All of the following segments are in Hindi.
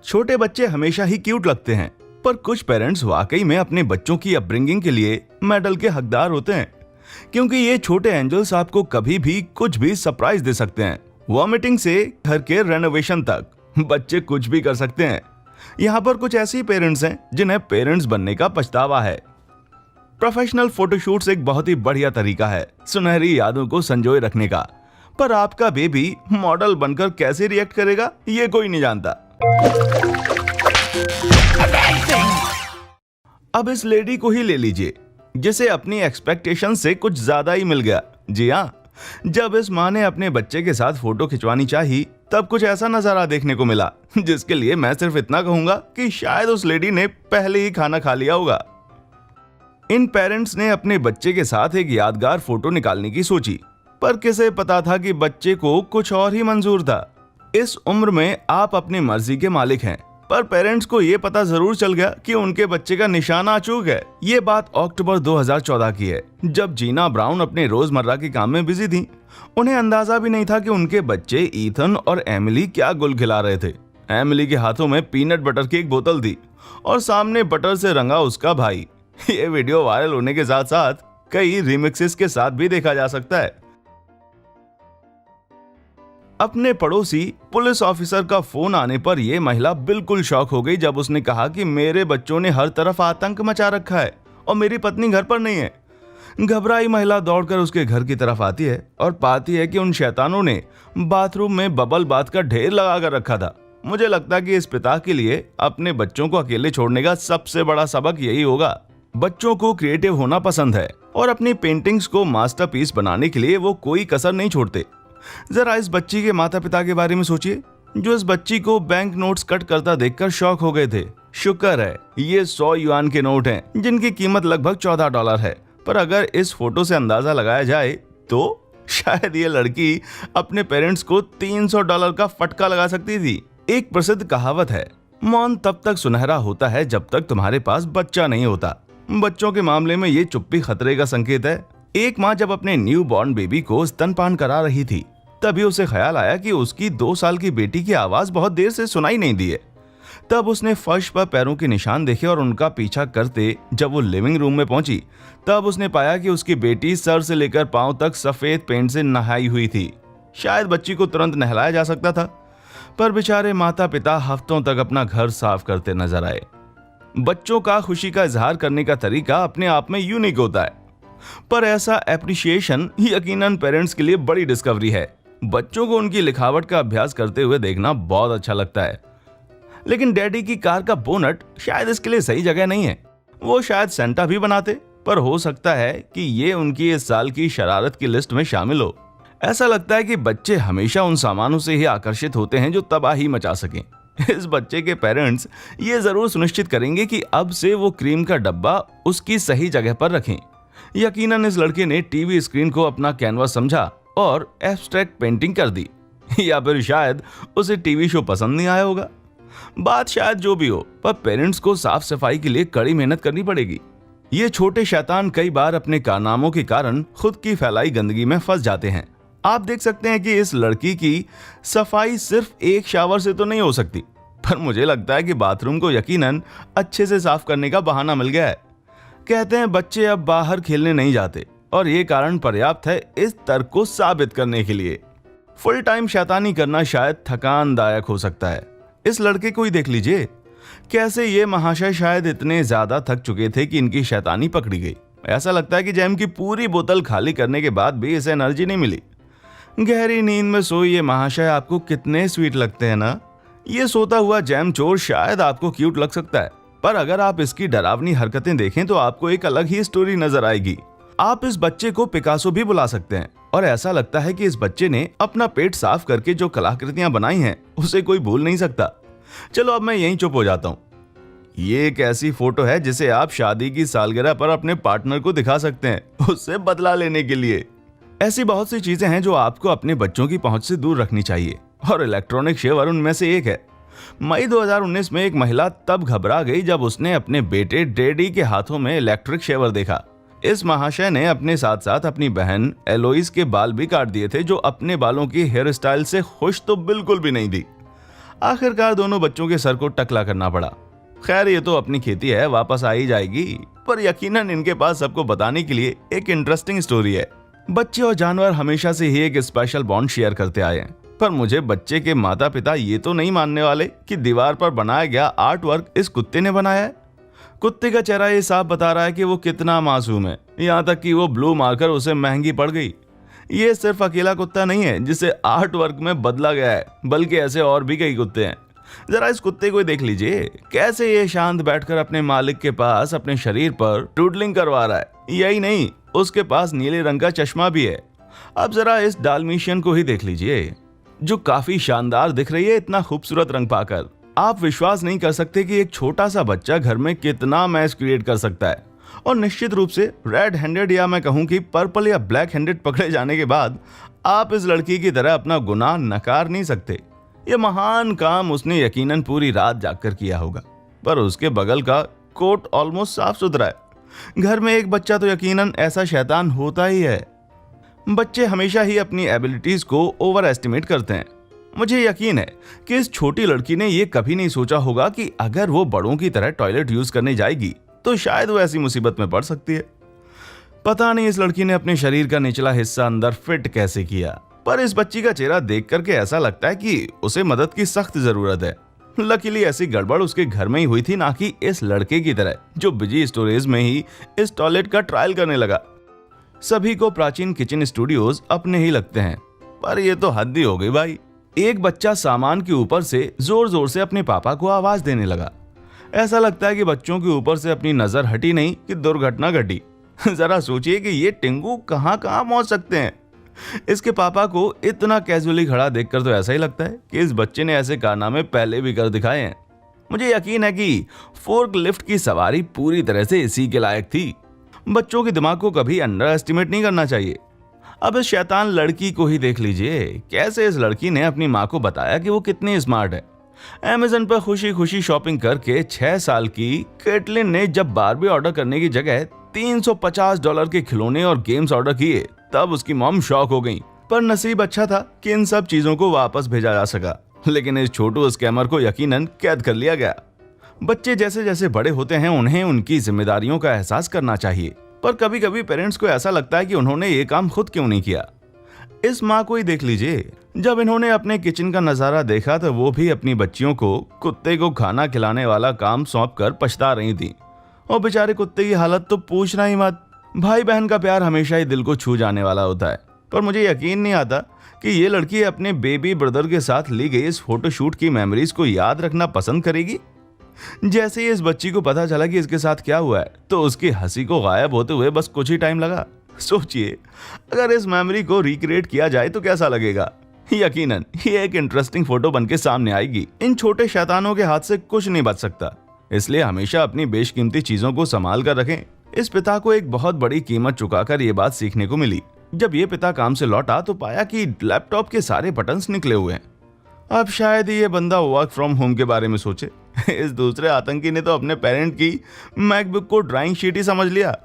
छोटे बच्चे हमेशा ही क्यूट लगते हैं, पर कुछ पेरेंट्स वाकई में अपने बच्चों की अपब्रिंगिंग के लिए मेडल के हकदार होते हैं, क्योंकि ये छोटे एंजल्स आपको कभी भी कुछ भी सरप्राइज दे सकते हैं। वॉमिटिंग से घर के रेनोवेशन तक बच्चे कुछ भी कर सकते हैं। यहाँ पर कुछ ऐसे पेरेंट्स हैं जिन्हें पेरेंट्स बनने का पछतावा है। प्रोफेशनल फोटोशूट्स एक बहुत ही बढ़िया तरीका है सुनहरी यादों को संजोए रखने का, पर आपका बेबी मॉडल बनकर कैसे रिएक्ट करेगा ये कोई नहीं जानता। अब इस लेडी को ही ले लीजिए जिसे अपनी एक्सपेक्टेशन से कुछ ज्यादा ही मिल गया। जी हाँ, जब इस माँ ने अपने बच्चे के साथ फोटो खिंचवानी चाही तब कुछ ऐसा नजारा देखने को मिला जिसके लिए मैं सिर्फ इतना कहूंगा कि शायद उस लेडी ने पहले ही खाना खा लिया होगा। इन पेरेंट्स ने अपने बच्चे के साथ एक यादगार फोटो निकालने की सोची, पर किसे पता था कि बच्चे को कुछ और ही मंजूर था। इस उम्र में आप अपनी मर्जी के मालिक हैं, पर पेरेंट्स को यह पता जरूर चल गया कि उनके बच्चे का निशाना अचूक है। ये बात अक्टूबर 2014 की है, जब जीना ब्राउन अपने रोजमर्रा के काम में बिजी थी। उन्हें अंदाजा भी नहीं था कि उनके बच्चे ईथन और एमिली क्या गुल खिला रहे थे। एमिली के हाथों में पीनट बटर की एक बोतल थी और सामने बटर से रंगा उसका भाई। ये वीडियो वायरल होने के साथ साथ कई रिमिक्सेस के साथ भी देखा जा सकता है। अपने पड़ोसी पुलिस ऑफिसर का फोन आने पर यह महिला बिल्कुल शॉक हो गई जब उसने कहा कि मेरे बच्चों ने हर तरफ आतंक मचा रखा है और मेरी पत्नी घर पर नहीं है। घबराई महिला दौड़कर उसके घर की तरफ आती है और पाती है कि उन शैतानों ने बाथरूम में बबल बाथ का ढेर लगा कर रखा था। मुझे लगता है कि इस पिता के लिए अपने बच्चों को अकेले छोड़ने का सबसे बड़ा सबक यही होगा। बच्चों को क्रिएटिव होना पसंद है और अपनी पेंटिंग्स को मास्टरपीस बनाने के लिए वो कोई कसर नहीं छोड़ते। जरा इस बच्ची के माता पिता के बारे में सोचिए, जो इस बच्ची को बैंक नोट्स कट करता देखकर शॉक हो गए थे। शुक्र है ये 100 युआन के नोट हैं जिनकी कीमत लगभग $14 है, पर अगर इस फोटो से अंदाजा लगाया जाए तो शायद ये लड़की अपने पेरेंट्स को $300 का फटका लगा सकती थी। एक प्रसिद्ध कहावत है, मौन तब तक सुनहरा होता है जब तक तुम्हारे पास बच्चा नहीं होता। बच्चों के मामले में ये चुप्पी खतरे का संकेत है। एक माँ जब अपने न्यू बॉर्न बेबी को स्तनपान करा रही थी तभी उसे ख्याल आया कि उसकी 2 साल की बेटी की आवाज बहुत देर से सुनाई नहीं दी है। तब उसने फर्श पर पैरों के निशान देखे और उनका पीछा करते जब वो लिविंग रूम में पहुंची तब उसने पाया कि उसकी बेटी सर से लेकर पांव तक सफेद पेंट से नहाई हुई थी। शायद बच्ची को तुरंत नहलाया जा सकता था, पर बेचारे माता पिता हफ्तों तक अपना घर साफ करते नजर आए। बच्चों का खुशी का इजहार करने का तरीका अपने आप में यूनिक होता है, पर ऐसा एप्रिशिएशन यकीनन पेरेंट्स के लिए बड़ी डिस्कवरी है। बच्चों को उनकी लिखावट का अभ्यास करते हुए देखना बहुत अच्छा लगता है, लेकिन डैडी की कार का बोनट शायद इसके लिए सही जगह नहीं है। वो शायद सेंटा भी बनाते, पर हो सकता है कि ये उनकी इस साल की शरारत की लिस्ट में शामिल हो। ऐसा लगता है कि बच्चे हमेशा उन सामानों से ही आकर्षित होते हैं जो तबाही मचा सकें। इस बच्चे के पेरेंट्स ये जरूर सुनिश्चित करेंगे कि अब से वो क्रीम का डब्बा उसकी सही जगह पर रखें। यकीनन इस लड़के ने टीवी स्क्रीन को अपना कैनवास समझा और एब्स्ट्रैक्ट पेंटिंग कर दी, या फिर शायद उसे टीवी शो पसंद नहीं आया होगा। बात शायद जो भी हो, पर पेरेंट्स को साफ सफाई के लिए कड़ी मेहनत करनी पड़ेगी। ये छोटे शैतान कई बार अपने कारनामों के कारण खुद की फैलाई गंदगी में फंस जाते हैं। आप देख सकते हैं कि इस लड़की की सफाई सिर्फ एक शावर से तो नहीं हो सकती, पर मुझे लगता है कि बाथरूम को यकीनन अच्छे से साफ करने का बहाना मिल गया है। कहते हैं बच्चे अब बाहर खेलने नहीं जाते और ये कारण पर्याप्त है इस तर्क को साबित करने के लिए। फुल टाइम शैतानी करना शायद थकानदायक हो सकता है। इस लड़के को ही देख लीजिए, कैसे ये महाशय शायद इतने ज्यादा थक चुके थे कि इनकी शैतानी पकड़ी गई। ऐसा लगता है कि जैम की पूरी बोतल खाली करने के बाद भी इसे एनर्जी नहीं मिली। गहरी नींद में सोए ये महाशय आपको कितने स्वीट लगते हैं ना। ये सोता हुआ जैम चोर शायद आपको क्यूट लग सकता है, पर अगर आप इसकी डरावनी हरकतें देखें तो आपको एक अलग ही स्टोरी नजर आएगी। आप इस बच्चे को पिकासो भी बुला सकते हैं और ऐसा लगता है कि इस बच्चे ने अपना पेट साफ करके जो कलाकृतियां बनाई हैं उसे कोई भूल नहीं सकता। चलो अब मैं यहीं चुप हो जाता हूँ। ये एक ऐसी फोटो है जिसे आप शादी की सालगिरह पर अपने पार्टनर को दिखा सकते हैं उससे बदला लेने के लिए। ऐसी बहुत सी चीजें हैं जो आपको अपने बच्चों की पहुंच से दूर रखनी चाहिए और इलेक्ट्रॉनिक शेवर उनमें से एक है। मई 2019 में एक महिला तब घबरा गई जब उसने अपने बेटे डैडी के हाथों में इलेक्ट्रिक शेवर देखा। इस महाशय ने अपने साथ साथ अपनी बहन एलोइस के बाल भी काट दिए थे, जो अपने बालों की हेयर स्टाइल से खुश तो बिल्कुल भी नहीं थी। आखिरकार दोनों बच्चों के सर को टकला करना पड़ा। खैर ये तो अपनी खेती है, वापस आ ही जाएगी, पर यकीनन इनके पास सबको बताने के लिए एक इंटरेस्टिंग स्टोरी है। बच्चे और जानवर हमेशा से ही एक स्पेशल बॉन्ड शेयर करते आए हैं, पर मुझे बच्चे के माता पिता ये तो नहीं मानने वाले कि दीवार पर बनाया गया आर्ट वर्क इस कुत्ते ने बनाया है। कुत्ते का चेहरा ये साफ बता रहा है कि वो कितना मासूम है, यहाँ तक कि वो ब्लू मार्कर उसे महंगी पड़ गई। ये सिर्फ अकेला कुत्ता नहीं है जिसे आर्ट वर्क में बदला गया है, बल्कि ऐसे और भी कई कुत्ते हैं। जरा इस कुत्ते को देख लीजिए, कैसे ये शांत बैठकर अपने मालिक के पास अपने शरीर पर डूडलिंग करवा रहा है। यही नहीं, उसके पास नीले रंग का चश्मा भी है। अब जरा इस डाल्मेशियन को ही देख लीजिए, जो काफी शानदार दिख रही है इतना खूबसूरत रंग पाकर। आप विश्वास नहीं कर सकते कि एक छोटा सा बच्चा घर में कितना मैस क्रिएट कर सकता है। और निश्चित रूप से रेड हैंडेड या मैं कहूं कि पर्पल या ब्लैक हैंडेड पकड़े जाने के बाद आप इस लड़की की तरह अपना गुनाह नकार नहीं सकते। यह महान काम उसने यकीनन पूरी रात जागकर किया होगा, पर उसके बगल का कोट ऑलमोस्ट साफ सुथरा है। घर में एक बच्चा तो यकीनन ऐसा शैतान होता ही है। बच्चे हमेशा ही अपनी एबिलिटीज को ओवर एस्टिमेट करते हैं। मुझे यकीन है कि इस छोटी लड़की ने यह कभी नहीं सोचा होगा कि अगर वो बड़ों की तरह टॉयलेट यूज करने जाएगी तो शायद वो ऐसी मुसीबत में पड़ सकती है। पता नहीं इस लड़की ने अपने शरीर का निचला हिस्सा अंदर फिट कैसे किया, पर इस बच्ची का चेहरा देख करके ऐसा लगता है कि उसे मदद की सख्त जरूरत है। लकीली ऐसी गड़बड़ उसके घर में ही हुई थी, ना कि इस लड़के की तरह जो बिजी स्टोरेज में ही इस टॉयलेट का ट्रायल करने लगा। सभी को प्राचीन किचन स्टूडियोज अपने ही लगते हैं, पर यह तो हद ही हो गई भाई। एक बच्चा सामान के ऊपर से जोर जोर से अपने पापा को आवाज देने लगा। ऐसा लगता है कि बच्चों के ऊपर से अपनी नजर हटी नहीं कि दुर्घटना घटी। जरा सोचिए कि ये टिंगू कहां कहां पहुंच सकते हैं। इसके पापा को इतना कैजुअली खड़ा देखकर तो ऐसा ही लगता है कि इस बच्चे ने ऐसे कारनामे पहले भी कर दिखाए हैं। मुझे यकीन है कि फोर्क लिफ्ट की सवारी पूरी तरह से इसी के लायक थी। बच्चों के दिमाग को कभी अंडर एस्टिमेट नहीं करना चाहिए। अब इस शैतान लड़की को ही देख लीजिए, कैसे इस लड़की ने अपनी माँ को बताया कि वो कितनी स्मार्ट है। अमेज़न पर खुशी खुशी शॉपिंग करके 6 साल की कैटलिन ने जब बारबी ऑर्डर करने की जगह $350 के खिलौने और गेम्स ऑर्डर किए, तब उसकी मॉम शॉक हो गई। पर नसीब अच्छा था कि इन सब चीजों को वापस भेजा जा सका, लेकिन इस छोटू स्कैमर को यकीनन कैद कर लिया गया। बच्चे जैसे जैसे बड़े होते हैं उन्हें उनकी जिम्मेदारियों का एहसास करना चाहिए, पर कभी कभी पेरेंट्स को ऐसा लगता है कि उन्होंने ये काम खुद क्यों नहीं किया। इस माँ को ही देख लीजिए, जब इन्होंने अपने किचन का नजारा देखा तो वो भी अपनी बच्चियों को कुत्ते को खाना खिलाने वाला काम सौंप कर पछता रही थी। और बेचारे कुत्ते की हालत तो पूछना ही मत। भाई बहन का प्यार हमेशा ही दिल को छू जाने वाला होता है, पर मुझे यकीन नहीं आता कि ये लड़की अपने बेबी ब्रदर के साथ ली गई इस फोटोशूट की मेमोरीज को याद रखना पसंद करेगी। जैसे ही इस बच्ची को पता चला कि इसके साथ क्या हुआ है, तो उसकी हंसी को गायब होते हुए बस कुछ ही टाइम लगा। सोचिए, अगर इस मेमोरी को रिक्रिएट किया जाए तो कैसा लगेगा। यकीनन ये एक इंटरेस्टिंग फोटो बनके सामने आएगी। इन छोटे शैतानों के हाथ से कुछ नहीं बच सकता, इसलिए हमेशा अपनी बेशकीमती चीजों को संभाल कर रखें। इस पिता को एक बहुत बड़ी कीमत चुकाकर ये बात सीखने को मिली। जब ये पिता काम से लौटा तो पाया कि लैपटॉप के सारे बटन्स निकले हुए हैं। अब शायद ये बंदा वर्क फ्रॉम होम के बारे में सोचे। इस दूसरे आतंकी ने तो अपने पेरेंट की मैकबुक को ड्राइंग शीट ही समझ लिया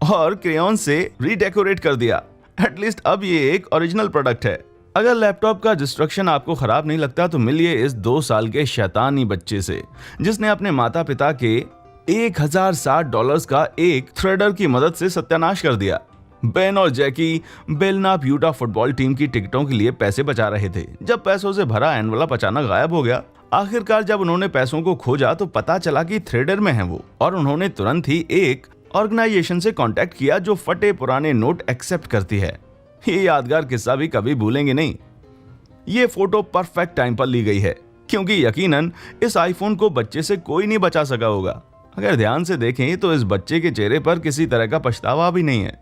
और क्रेयॉन से रीडेकोरेट कर दिया। एटलीस्ट अब ये एक ओरिजिनल प्रोडक्ट है। अगर लैपटॉप का डिस्ट्रक्शन आपको खराब नहीं लगता तो मिलिए इस 2 साल के शैतानी बच्चे से, जिसने अपने माता पिता के $1060 का एक थ्रेडर की मदद से सत्यानाश कर दिया। बेन और जैकी बेलनाप यूटा फुटबॉल टीम की टिकटों के लिए पैसे बचा रहे थे, जब पैसों से भरा एनवलप अचानक गायब हो गया। आखिरकार जब उन्होंने पैसों को खोजा तो पता चला कि थ्रेडर में है वो, और उन्होंने तुरंत ही एक ऑर्गेनाइजेशन से कांटेक्ट किया जो फटे पुराने नोट एक्सेप्ट करती है। ये यादगार किस्सा भी कभी भूलेंगे नहीं। ये फोटो परफेक्ट टाइम पर ली गई है, क्योंकि यकीनन इस आईफोन को बच्चे से कोई नहीं बचा सका होगा। अगर ध्यान से देखें तो इस बच्चे के चेहरे पर किसी तरह का पछतावा भी नहीं है।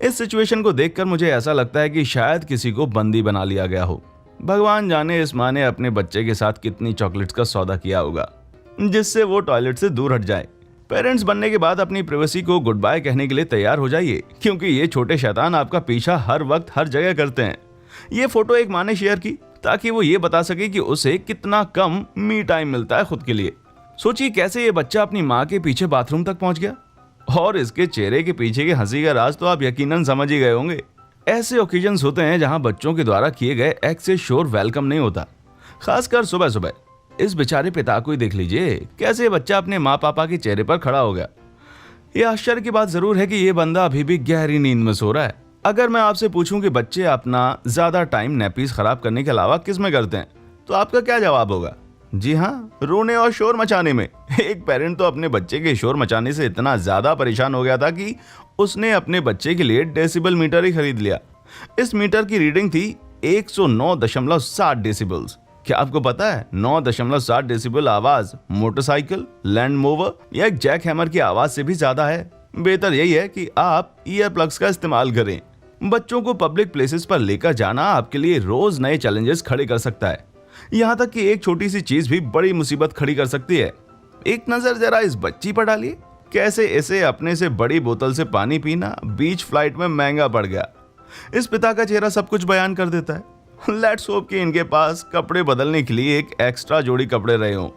इस सिचुएशन को देखकर मुझे ऐसा लगता है कि शायद किसी को बंदी बना लिया गया हो। भगवान जाने इस माँ ने अपने बच्चे के साथ कितनी चॉकलेट्स का सौदा किया होगा जिससे वो टॉयलेट से दूर हट जाए। पेरेंट्स बनने के बाद अपनी प्राइवेसी को गुड बाय कहने के लिए तैयार हो जाइए, क्योंकि ये छोटे शैतान आपका पीछा हर वक्त हर जगह करते हैं। ये फोटो एक माँ ने शेयर की ताकि वो ये बता सके कि उसे कितना कम मी टाइम मिलता है खुद के लिए। सोचिए कैसे ये बच्चा अपनी माँ के पीछे बाथरूम तक पहुंच गया, और इसके चेहरे के पीछे के हंसी का राज तो आप यकीनन समझ ही गए होंगे। ऐसे ओकेजन्स होते हैं जहां बच्चों के द्वारा किए गए एक्ट से शोर वेलकम नहीं होता, खासकर सुबह सुबह। इस बेचारे पिता को ही देख लीजिए, कैसे ये बच्चा अपने माँ पापा के चेहरे पर खड़ा हो गया। ये आश्चर्य की बात जरूर है कि ये बंदा अभी भी गहरी नींद में सो रहा है। अगर मैं आपसे पूछूं कि बच्चे अपना ज्यादा टाइम नैपीज खराब करने के अलावा किस में करते हैं, तो आपका क्या जवाब होगा? जी हाँ, रोने और शोर मचाने में। एक पेरेंट तो अपने बच्चे के शोर मचाने से इतना ज्यादा परेशान हो गया था कि उसने अपने बच्चे के लिए डेसिबल मीटर ही खरीद लिया। इस मीटर की रीडिंग थी 109.7 डेसिबल्स। क्या आपको पता है 9.7 डेसिबल आवाज मोटरसाइकिल, लैंड मोवर या एक जैक हैमर की आवाज से भी ज्यादा है। बेहतर यही है कि आप ईयर प्लग्स का इस्तेमाल करें। बच्चों को पब्लिक प्लेसेस पर लेकर जाना आपके लिए रोज नए चैलेंजेस खड़े कर सकता है। यहाँ तक कि एक छोटी सी चीज भी बड़ी मुसीबत खड़ी कर सकती है। एक नजर जरा इस बच्ची पर डालिए, कैसे इसे अपने से बड़ी बोतल से पानी पीना बीच फ्लाइट में महंगा पड़ गया। इस पिता का चेहरा सब कुछ बयान कर देता है। लेट्स होप कि इनके पास कपड़े बदलने के लिए एक एक्स्ट्रा जोड़ी कपड़े रहे हों।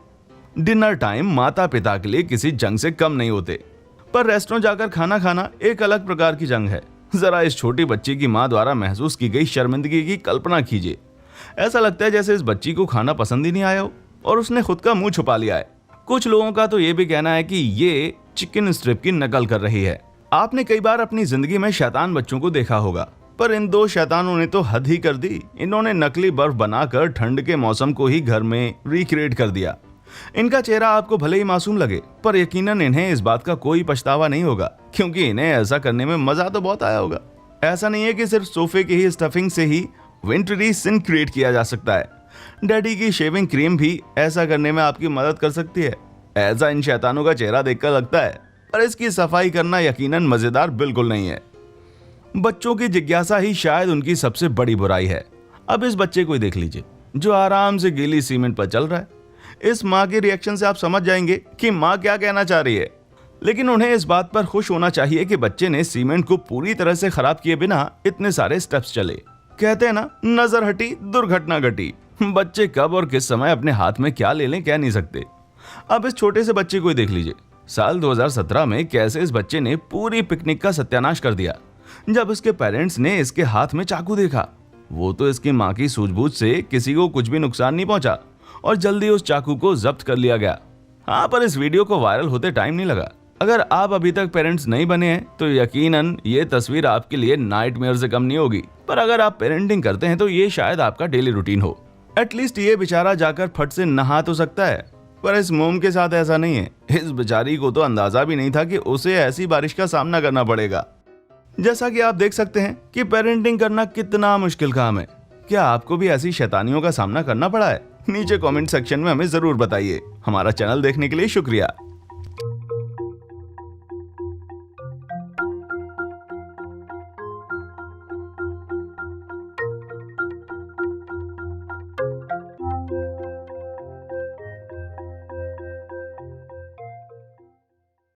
डिनर टाइम माता पिता के लिए किसी जंग से कम नहीं होते, पर रेस्टोरेंट जाकर खाना खाना एक अलग प्रकार की जंग है। जरा इस छोटी बच्ची की मां द्वारा महसूस की गई शर्मिंदगी की कल्पना कीजिए। ऐसा लगता है जैसे इस बच्ची को खाना पसंद ही नहीं आया हो और उसने खुद का मुंह छुपा लिया है। कुछ लोगों का तो ये भी कहना है कि ये चिकन स्ट्रिप की नकल कर रही है। आपने कई बार अपनी जिंदगी में शैतान बच्चों को देखा होगा, पर इन दो शैतानों ने तो हद ही कर दी। इन्होंने नकली बर्फ बनाकर ठंड के मौसम को ही घर में रिक्रिएट कर दिया। इनका चेहरा आपको भले ही मासूम लगे, पर यकीनन इन्हें इस बात का कोई पछतावा नहीं होगा, क्योंकि इन्हें ऐसा करने में मजा तो बहुत आया होगा। ऐसा नहीं है कि सिर्फ सोफे की ही स्टफिंग से ही विंटरी सिन क्रिएट किया जा सकता है। डैडी की शेविंग क्रीम भी ऐसा करने में आपकी मदद कर सकती है। ऐसा इन शैतानों का चेहरा देखकर लगता है, पर इसकी सफाई करना यकीनन मजेदार बिल्कुल नहीं है। बच्चों की जिज्ञासा ही शायद उनकी सबसे बड़ी बुराई है। अब इस बच्चे को ही देख लीजिए जो आराम से गीली सीमेंट पर चल रहा है। इस माँ के रिएक्शन से आप समझ जाएंगे कि माँ क्या कहना चाह रही है, लेकिन उन्हें इस बात पर खुश होना चाहिए कि बच्चे ने सीमेंट को पूरी तरह से खराब किए बिना इतने सारे स्टेप्स चले। कहते हैं ना, नजर हटी दुर्घटना घटी। बच्चे कब और किस समय अपने हाथ में क्या ले लें कह नहीं सकते। अब इस छोटे से बच्चे को ही देख लीजिए। साल 2017 में कैसे इस बच्चे ने पूरी पिकनिक का सत्यानाश कर दिया। जब इसके पेरेंट्स ने इसके हाथ में चाकू देखा, वो तो इसकी माँ की सूझबूझ से किसी को कुछ भी नुकसान नहीं पहुंचा और जल्दी उस चाकू को जब्त कर लिया गया। हाँ, पर इस वीडियो को वायरल होते टाइम नहीं लगा। अगर आप अभी तक पेरेंट्स नहीं बने हैं तो यकीनन ये तस्वीर आपके लिए नाइटमेयर से कम नहीं होगी, पर अगर आप पेरेंटिंग करते हैं तो ये शायद आपका डेली रूटीन हो। एटलीस्ट ये बेचारा जाकर फट से नहा तो सकता है, पर इस मोम के साथ ऐसा नहीं है। इस बेचारी को तो अंदाजा भी नहीं था कि उसे ऐसी बारिश का सामना करना पड़ेगा। जैसा कि आप देख सकते हैं कि पेरेंटिंग करना कितना मुश्किल काम है। क्या आपको भी ऐसी शैतानियों का सामना करना पड़ा है? नीचे कमेंट सेक्शन में हमें जरूर बताइए। हमारा चैनल देखने के लिए शुक्रिया।